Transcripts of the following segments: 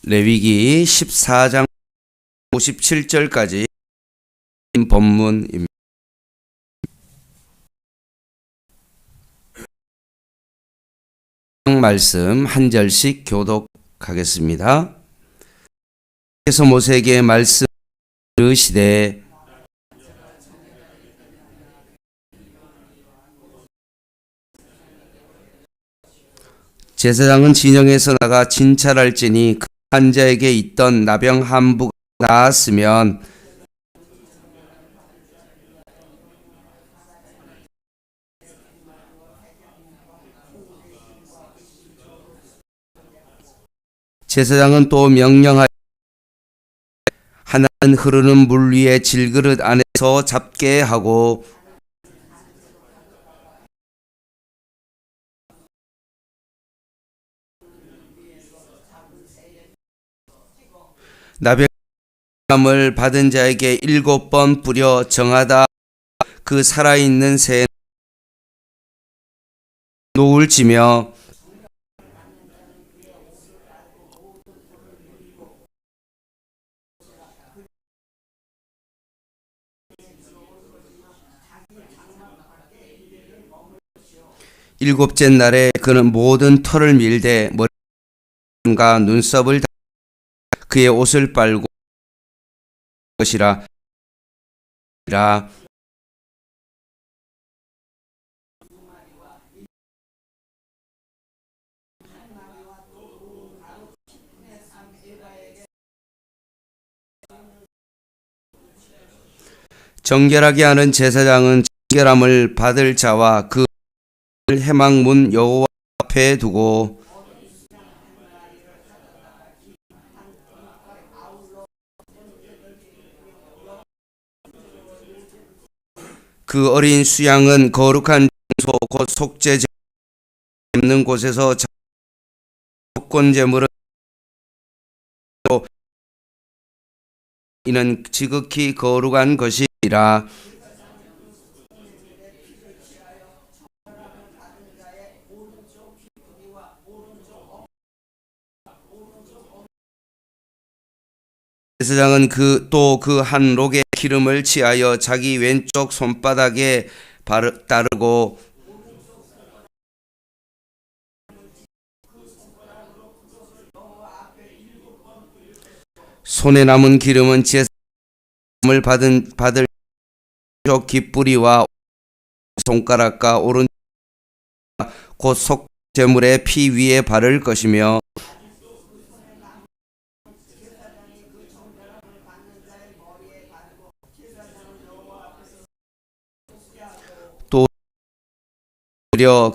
레위기 14장 57절까지 본문입니다. 말씀 한 절씩 교독하겠습니다. 그래서 모세에게 말씀 들으시되 제사장은 진영에서 나가 진찰할지니 그 환자에게 있던 나병 한 부가 나았으면 제사장은 또 명령하여 하나는 흐르는 물 위에 질그릇 안에서 잡게 하고 나병을 받은 자에게 7번 뿌려 정하다 그 살아있는 새에 노을 지며 일곱째 날에 그는 모든 털을 밀되 머리과 눈썹을 그의 옷을 빨고 것이라. 정결하게 하는 제사장은 정결함을 받을 자와 그 회막문 여호와 앞에 두고 그 어린 수양은 거룩한 장소 곧 속죄 잡는 곳에서 속건 제물은 이는 지극히 거룩한 것이라. 제사장은 또 그 한 록에 기름을 취하여 자기 왼쪽 손바닥에 따르고 손에 남은 기름은 제사함을 받을 왼쪽 깃뿌리와 손가락과 오른쪽 곧 속죄물의 피 위에 바를 것이며 또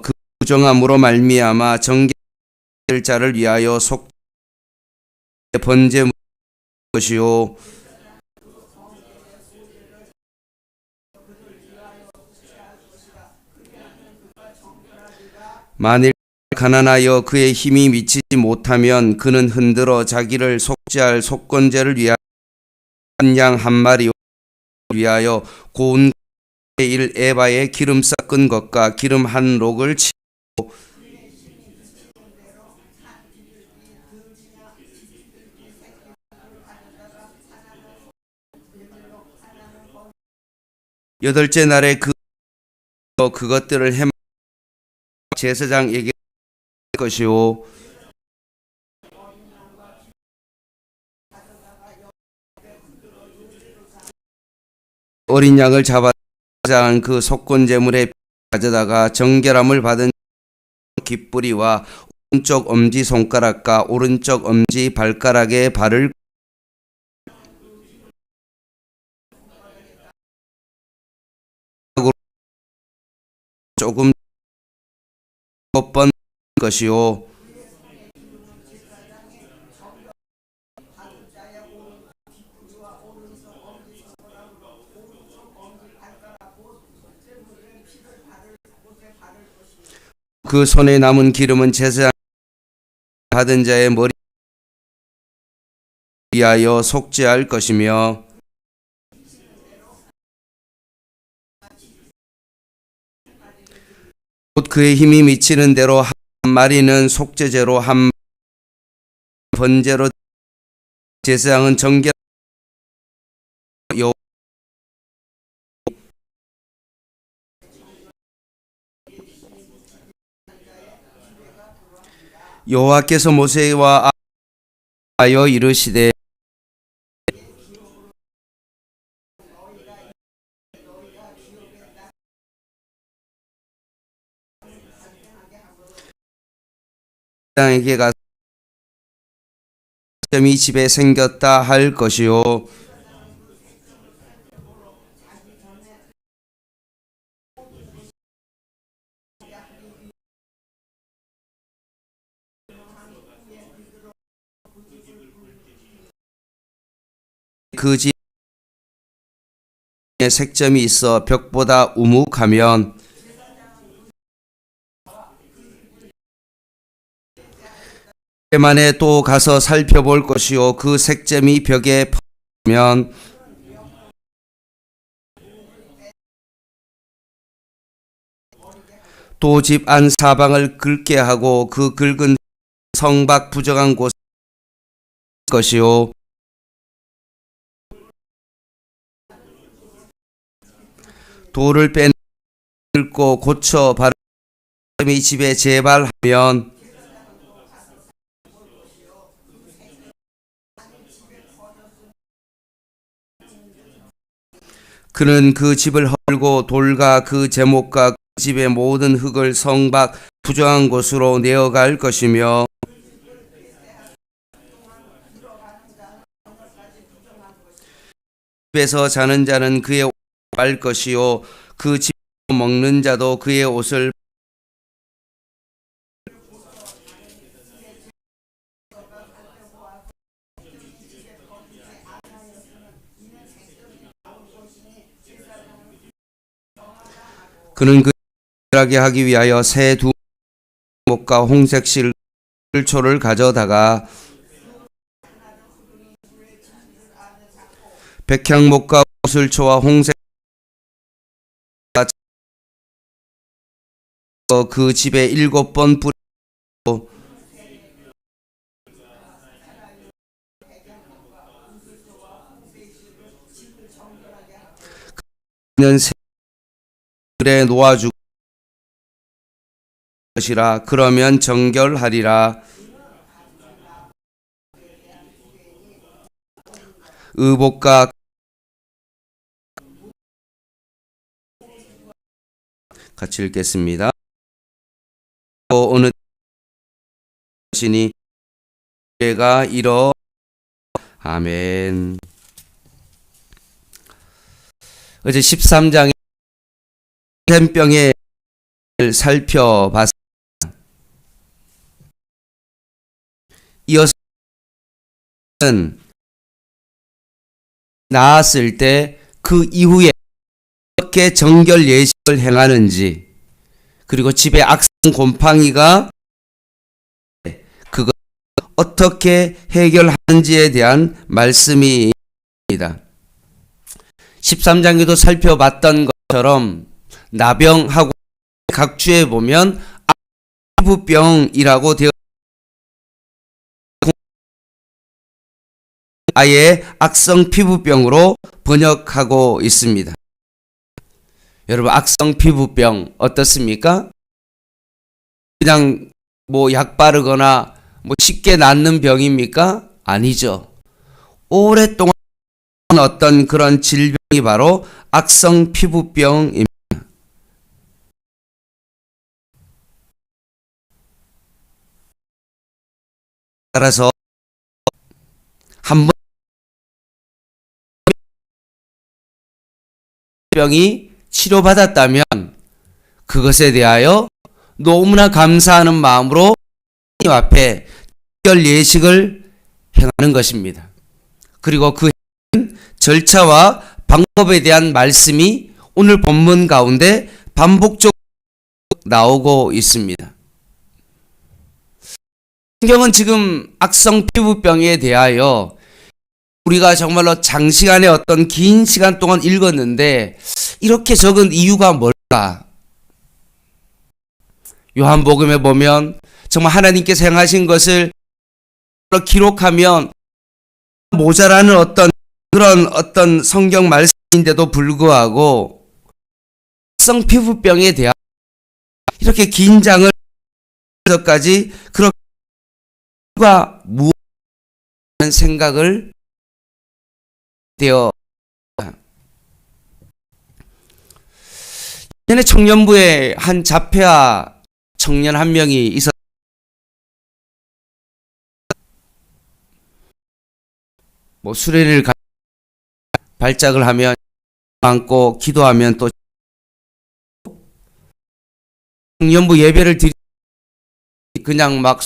그 부정함으로 말미암아 정결될 자를 위하여 속죄 번제물 것이요 만일 가난하여 그의 힘이 미치지 못하면 그는 흔들어 자기를 속죄할 속건제를 위하여 한 양 한 마리 위하여 고운 1 에바에 기름 섞은 것과 기름 한 록을 치고 여덟째 날에 그것들을 해마 제사장에게 것이요 어린 양을 잡아 그 속건제물에 가져다가 정결함을 받은 깃뿌리와 오른쪽 엄지 손가락과 오른쪽 엄지 발가락에 바를 조금 7번 것이요 그 손에 남은 기름은 제사장 받은 자의 머리 위하여 속죄할 것이며 곧 그의 힘이 미치는 대로 한 마리는 속죄제로 한 번제로 제사장은 정결 여호와께서 모세와 하여 이르시되 땅에게 가서 이 집에 생겼다 할 것이요 그 집에 색점이 있어 벽보다 우묵하면 만에 또 가서 살펴볼 것이요 그 색점이 벽에 퍼면 또 집 안 사방을 긁게 하고 그 긁은 성밖 부정한 곳 것이요 돌을 빼 긁고 고쳐 바른 이 집에 재발하면 그는 그 집을 헐고 돌과 그 제목과 그 집의 모든 흙을 성밖 부정한 곳으로 내어갈 것이며 집에서 자는 자는 그의 옷을 빨 것이요 그 집에서 먹는 자도 그의 옷을 그는 그 하게 하기 위하여 새 두 목과 홍색 실초를 가져다가 백향목과 실초와 홍색 그 집에 7번 뿌리고 그는 새들에 놓아주고 것이라 그러면 정결하리라. 의복과 같이 읽겠습니다. 어느 것이니 내가 이러 아멘. 어제 13장에 샘병에 살펴봤습니다. 이어서는 나았을 때 그 이후에 어떻게 정결 예식을 행하는지, 그리고 집에 악성 곰팡이가 그걸 어떻게 해결하는지에 대한 말씀이 있습니다. 13장에도 살펴봤던 것처럼 나병하고 각주에 보면 피부병이라고 되어 아예 악성 피부병으로 번역하고 있습니다. 여러분, 악성 피부병 어떻습니까? 그냥 약 바르거나 쉽게 낫는 병입니까? 아니죠. 오랫동안 어떤 그런 질병이 바로 악성 피부병입니다. 따라서 한번 병이 치료받았다면 그것에 대하여 너무나 감사하는 마음으로 하나님 앞에 특별 예식을 행하는 것입니다. 그리고 그 절차와 방법에 대한 말씀이 오늘 본문 가운데 반복적으로 나오고 있습니다. 성경은 지금 악성 피부병에 대하여 우리가 정말로 장시간의 어떤 긴 시간 동안 읽었는데 이렇게 적은 이유가 뭘까? 요한복음에 보면 정말 하나님께서 행하신 것을 기록하면 모자라는 그런 성경 말씀인데도 불구하고 성 피부병에 대한 이렇게 긴 장을 까지 그렇게 무엇 생각을 되어 예전에 청년부에 한 자폐아 청년 한 명이 있었. 수련회를 발작을 하면 안고 기도하면 또 청년부 예배를 드리 그냥 막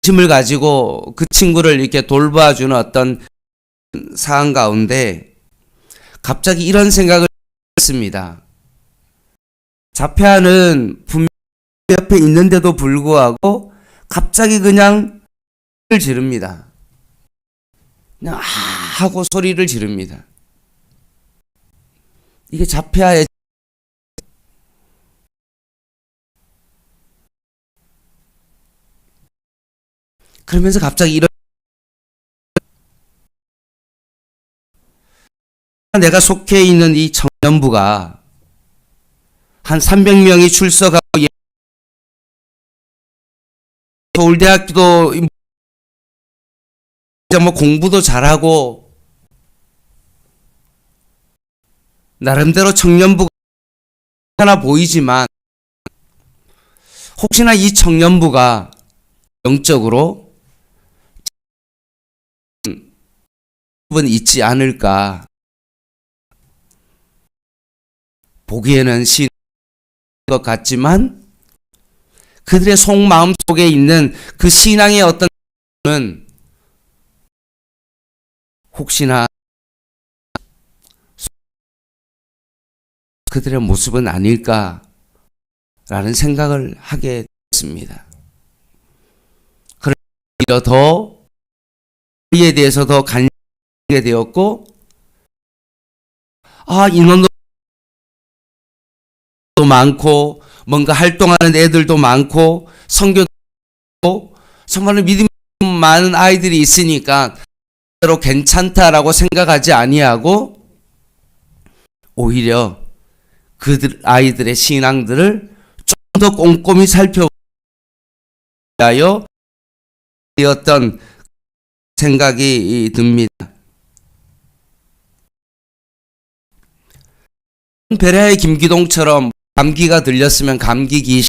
힘을 가지고 그 친구를 이렇게 돌봐주는 어떤 상황 가운데 갑자기 이런 생각을 했습니다. 자폐아는 분명 옆에 있는데도 불구하고 갑자기 그냥 소리를 지릅니다. 그냥 하고 소리를 지릅니다. 이게 자폐아의 그러면서 갑자기 이런 내가 속해 있는 이 청년부가 한 300명이 출석하고 서울대학교도 공부도 잘하고 나름대로 청년부가 하나 보이지만 혹시나 이 청년부가 영적으로 있지 않을까. 보기에는 신 것 같지만 그들의 속마음 속에 있는 그 신앙의 어떤 는 혹시나 그들의 모습은 아닐까라는 생각을 하게 됐습니다. 그래서 더 이에 대해서 더 관심을 갖게 되었고, 인원도 많고 뭔가 활동하는 애들도 많고 선교도 정말 믿음 많은 아이들이 있으니까 대로 괜찮다라고 생각하지 아니하고 오히려 그들 아이들의 신앙들을 좀 더 꼼꼼히 살펴보려 어떤 생각이 듭니다. 베레아의 김기동처럼 감기가 들렸으면 감기기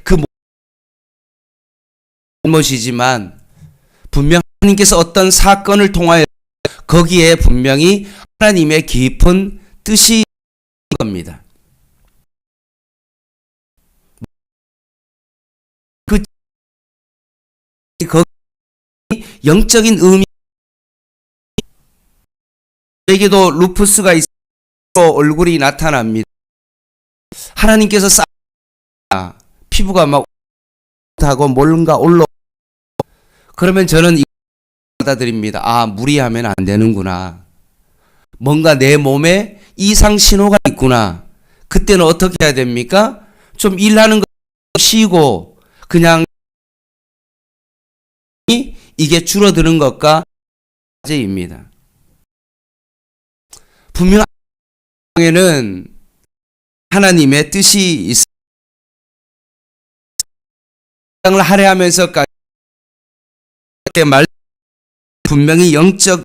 그 잘못이지만 분명 하나님께서 어떤 사건을 통하여 거기에 분명히 하나님의 깊은 뜻이 있는 겁니다. 그 영적인 의미 에게도 루푸스가 있어 얼굴이 나타납니다. 하나님께서 피부가 막 하고 뭔가 올라 그러면 저는 이거 받아들입니다. 무리하면 안 되는구나. 뭔가 내 몸에 이상 신호가 있구나. 그때는 어떻게 해야 됩니까? 좀 일하는 거 쉬고 그냥 이게 줄어드는 것과 문제입니다. 분명에는 하나님의 뜻이 있습니다. 을 할애하면서까지 말 분명히 영적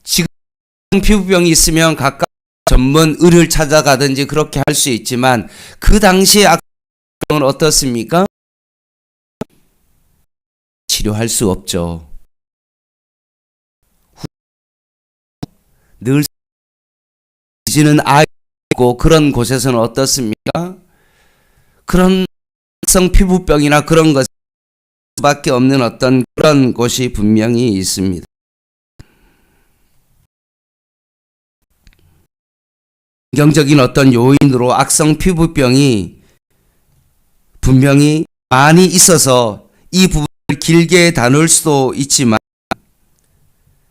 지금 피부병이 있으면 각각 전문 의를 찾아가든지 그렇게 할 수 있지만 그 당시의 악병은 어떻습니까? 치료할 수 없죠. 늘 지는 아이고 그런 곳에서는 어떻습니까? 그런 성 피부병이나 그런 것 밖에 없는 어떤 그런 곳이 분명히 있습니다. 환경적인 어떤 요인으로 악성 피부병이 분명히 많이 있어서 이 부분 길게 다룰 수도 있지만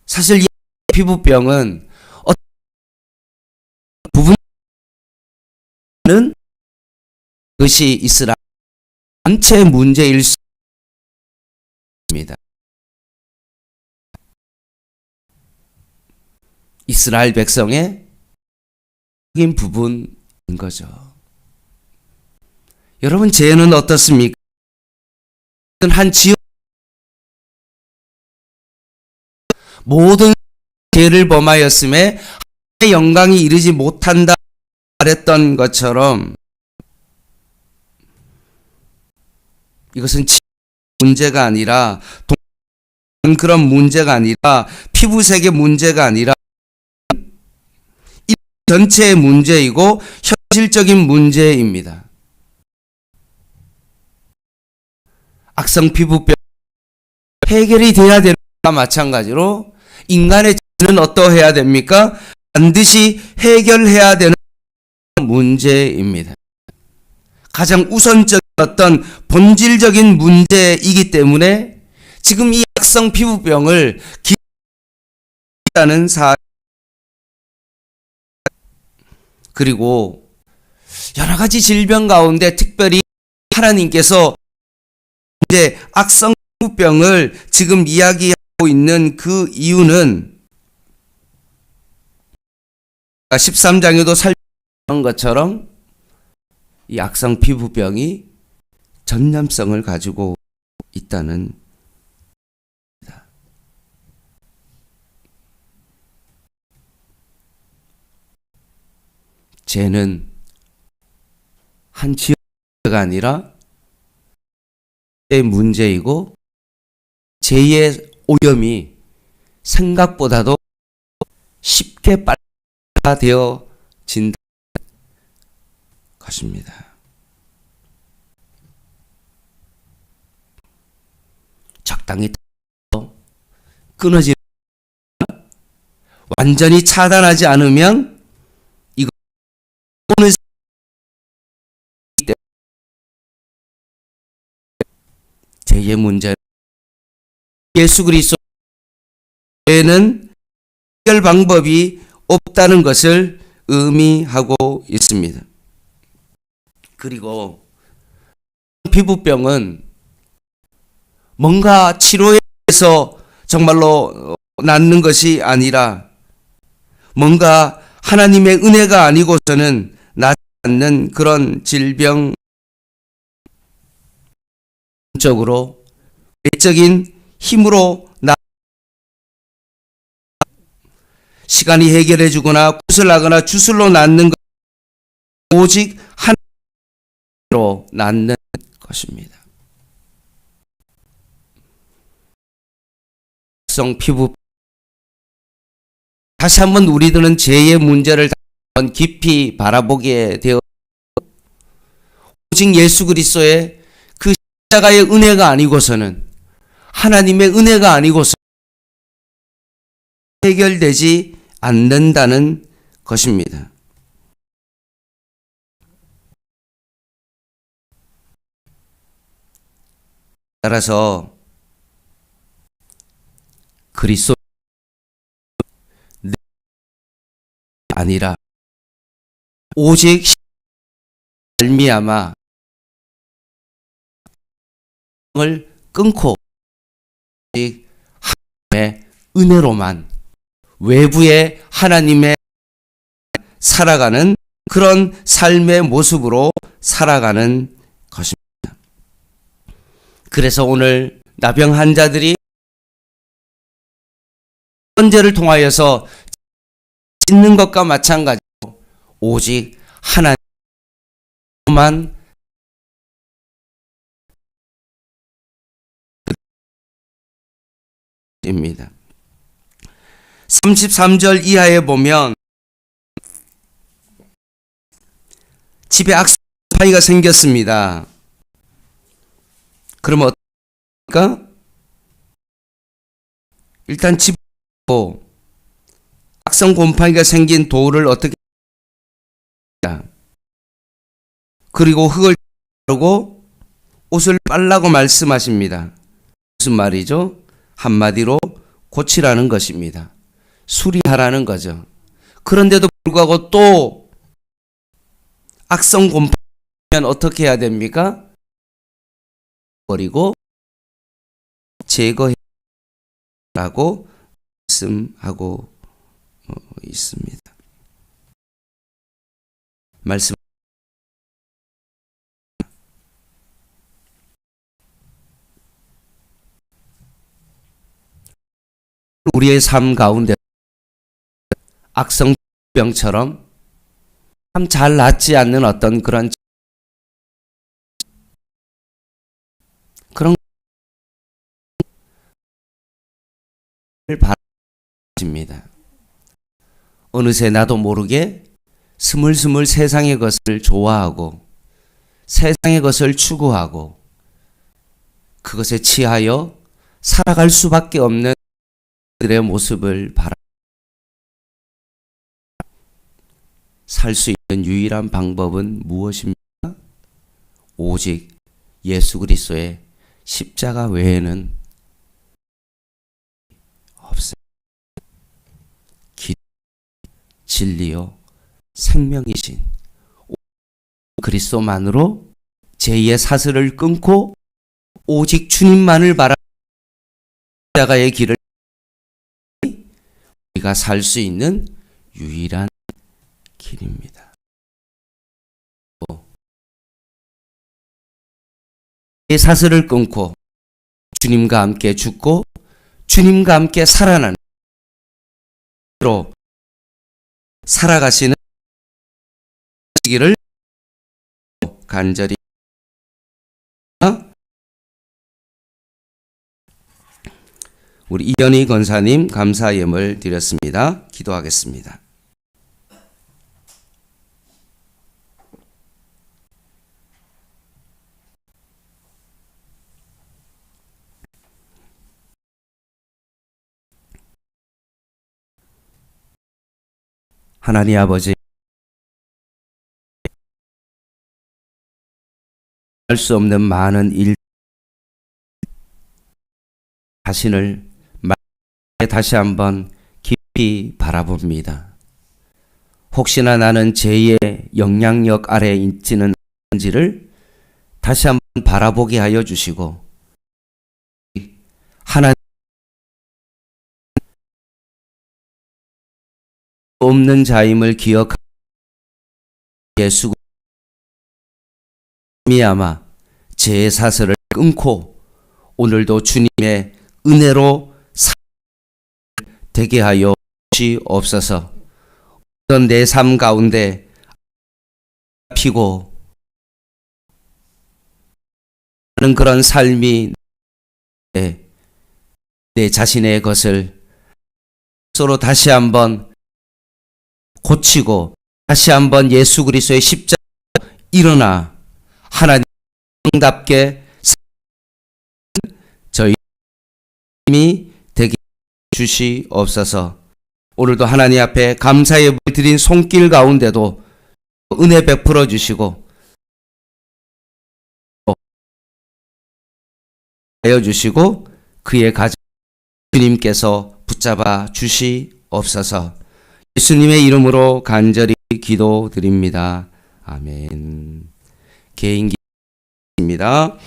사실 이 피부병은 어떤 부분은 그것이 이스라엘 전체 문제일 수 있습니다. 이스라엘 백성의 부분인 거죠. 여러분, 죄는 어떻습니까? 한 지역 모든 죄를 범하였음에 하나님의 영광이 이르지 못한다 말했던 것처럼 이것은 문제가 아니라 그런 문제가 아니라 피부색의 문제가 아니라 이 전체의 문제이고 현실적인 문제입니다. 악성 피부병 해결이 돼야 되는 것과 마찬가지로 인간의 죄는 어떠해야 됩니까? 반드시 해결해야 되는 문제입니다. 가장 우선적인 어떤 본질적인 문제이기 때문에 지금 이 악성 피부병을 기다리는 사람 그리고 여러 가지 질병 가운데 특별히 하나님께서 이제 악성 피부병을 지금 이야기하고 있는 그 이유는 13장에도 살펴본 것처럼 이 악성 피부병이 전염성을 가지고 있다는 겁니다. 죄는 한 지역가 아니라 의 문제이고 죄의 오염이 생각보다도 쉽게 빨라되어진다는 것입니다. 적당히 끊어지는 완전히 차단하지 않으면 이거 오늘 죄의 문제 예수 그리스도에는 해결 방법이 없다는 것을 의미하고 있습니다. 그리고 피부병은 뭔가 치료해서 정말로 낫는 것이 아니라 뭔가 하나님의 은혜가 아니고서는 낫지 않는 그런 질병 적으로 외적인 힘으로 시간이 해결해 주거나 구슬하거나 주술로 낫는 것 오직 하나님으로 낫는 것입니다. 악성 피부 다시 한번 우리들은 죄의 문제를 깊이 바라보게 되어 오직 예수 그리스도의 그 십자가의 은혜가 아니고서는 하나님의 은혜가 아니고서 해결되지 않는다는 것입니다. 따라서 그리스도 아니라 오직 말미암아 을 끊고 오직 하나님의 은혜로만 외부의 하나님의 살아가는 그런 삶의 모습으로 살아가는 것입니다. 그래서 오늘 나병 환자들이 헌제를 통하여서 찢는 것과 마찬가지로 오직 하나님만 입니다. 33절 이하에 보면 집에 악성파이가 생겼습니다. 그러면 어떡합니까? 일단 집에 악성 곰팡이가 생긴 돌을 어떻게 그리고 흙을 자르고 옷을 빨라고 말씀하십니다. 무슨 말이죠? 한마디로 고치라는 것입니다. 수리하라는 거죠. 그런데도 불구하고 또 악성 곰팡이면 어떻게 해야 됩니까? 버리고 제거해라고 말씀하고 있습니다. 말씀 우리의 삶 가운데 악성병처럼 참 잘 낫지 않는 어떤 그런 걸 바랍니다. 어느새 나도 모르게 스물스물 세상의 것을 좋아하고 세상의 것을 추구하고 그것에 취하여 살아갈 수밖에 없는 그들의 모습을 살 수 있는 유일한 방법은 무엇입니까? 오직 예수 그리스도의 십자가 외에는 없습니다. 진리요 생명이신 그리스도만으로 제2의 사슬을 끊고 오직 주님만을 바라 십자가의 길을 우리가 살 수 있는 유일한 길입니다. 이 사슬을 끊고 주님과 함께 죽고 주님과 함께 살아나는 로 살아가시는 시기를 간절히 우리 이현희 권사님 감사 예물 드렸습니다. 기도하겠습니다. 하나님 아버지, 할 수 없는 많은 일 자신을 다시 한번 깊이 바라봅니다. 혹시나 나는 제2의 영향력 아래에 있지는 않은지를 다시 한번 바라보게 하여 주시고 하나님 없는 자임을 기억하며 예수 미야마 제 사슬을 끊고 오늘도 주님의 은혜로 되게 하여 주시옵소서. 어떤 내 삶 가운데 피고 하는 그런 삶이 내 자신의 것을 서로 다시 한번 고치고 다시 한번 예수 그리스도의 십자가로 일어나 하나님답게 저희님이 되게 주시옵소서. 오늘도 하나님 앞에 감사의 드린 손길 가운데도 은혜 베풀어 주시고 하여 주시고 그의 가정 주님께서 붙잡아 주시옵소서. 예수님의 이름으로 간절히 기도드립니다. 아멘. 개인기입니다.